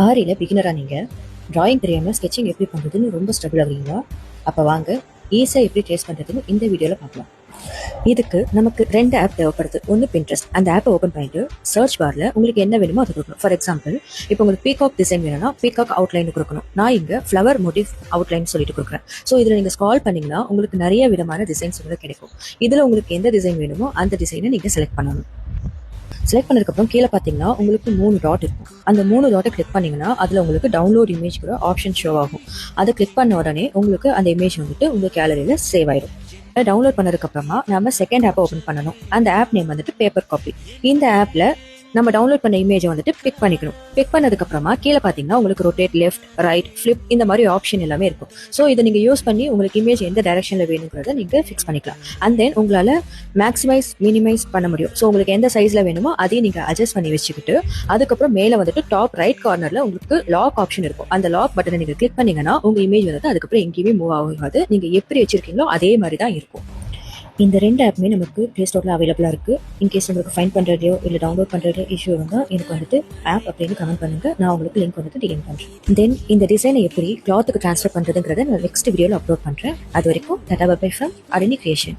ஆரியில் பிகினராக நீங்கள் டிராயிங் தெரியாமல் ஸ்கெட்சிங் எப்படி பண்ணுறதுன்னு ரொம்ப ஸ்ட்ரகிள் ஆகுறீங்களா? அப்போ வாங்க ஈஸியாக எப்படி ட்ரேஸ் பண்ணுறதுன்னு இந்த வீடியோவில் பார்க்கலாம். இதுக்கு நமக்கு 2 ஆப் தேவைப்படுது. ஒன்று Pinterest. அந்த ஆப்பை ஓப்பன் பண்ணிட்டு சர்ச் பாரில் உங்களுக்கு என்ன வேணுமோ அதை கொடுக்கணும். ஃபார் எக்ஸாம்பிள், இப்போ உங்களுக்கு பீகாக் டிசைன் வேணும்னா பீகாக் அவுட்லைன் கொடுக்கணும். நான் இங்கே ஃப்ளவர் மோட்டிவ் அவுட்லைன் சொல்லிட்டு கொடுக்குறேன். ஸோ இதில் நீங்கள் ஸ்க்ரால் பண்ணிங்கன்னா உங்களுக்கு நிறைய விதமான டிசைன்ஸ் உங்களுக்கு கிடைக்கும். இதில் உங்களுக்கு எந்த டிசைன் வேணுமோ அந்த டிசைனை நீங்கள் செலக்ட் பண்ணணும். செலக்ட் பண்ணதுக்கப்புறம் கீழே பார்த்தீங்கன்னா உங்களுக்கு 3 டாட் இருக்கும். அந்த 3 டாட்டை கிளிக் பண்ணிங்கன்னா அதில் உங்களுக்கு டவுன்லோட் இமேஜ் கூட ஆப்ஷன் ஷோ ஆகும். அதை கிளிக் பண்ண உடனே உங்களுக்கு அந்த இமேஜ் வந்துட்டு உங்கள் கேலரியில் சேவ் ஆயிடும். டவுன்லோட் பண்ணதுக்கப்புறமா நம்ம செகண்ட் ஆப்பை ஓப்பன் பண்ணணும். அந்த ஆப் நேம் வந்துட்டு பேப்பர் காப்பி. இந்த ஆப்பில் நம்ம டவுன்லோட் பண்ண இமேஜை வந்துட்டு பிக் பண்ணிக்கணும். பிக் பண்ணதுக்கப்புறமா கீழே பார்த்தீங்கன்னா உங்களுக்கு ரொட்டேட், லெஃப்ட், ரைட், ஃப்ளிப் இந்த மாதிரி ஆப்ஷன் எல்லாமே இருக்கும். ஸோ இதை நீங்கள் யூஸ் பண்ணி உங்களுக்கு இமேஜ் எந்த டைரக்ஷனில் வேணுங்கிறத நீங்கள் ஃபிக்ஸ் பண்ணிக்கலாம். அண்ட் தென் உங்களால் மேக்ஸிமைஸ், மினிமைஸ் பண்ண முடியும். ஸோ உங்களுக்கு எந்த சைஸில் வேணுமோ அதையும் நீங்கள் அட்ஜஸ்ட் பண்ணி வச்சுக்கிட்டு அதுக்கப்புறம் மேலே வந்துட்டு டாப் ரைட் கார்னரில் உங்களுக்கு லாக் ஆப்ஷன் இருக்கும். அந்த லாக் பட்டனை நீங்கள் கிளிக் பண்ணீங்கன்னா உங்கள் இமேஜ் வந்துட்டு அதுக்கப்புறம் எங்கேயுமே மூவ் ஆகாது. நீங்கள் எப்படி வச்சிருக்கீங்களோ அதே மாதிரி தான் இருக்கும். இந்த 2 ஆப்புமே நமக்கு ப்ளே ஸ்டோரில் அவைலபிளாக இருக்குது. இன்கேஸ் உங்களுக்கு ஃபைன் பண்ணுறதையோ இல்லை டவுன்லோட் பண்ணுறதோ இஷ்யூ இருந்தால் எனக்கு வந்துட்டு ஆப் அப்படின்னு கமெண்ட் பண்ணுங்கள். நான் உங்களுக்கு லிங்க் வந்துட்டு டிஎம் பண்ணுறேன். தென் இந்த டிசைனை எப்படி கிளாத்துக்கு ட்ரான்ஸ்ஃபர் பண்ணுறதுங்கிறத நான் நெக்ஸ்ட் வீடியோவில் அப்லோட் பண்ணுறேன். அது வரைக்கும் tata bye from Arani creation.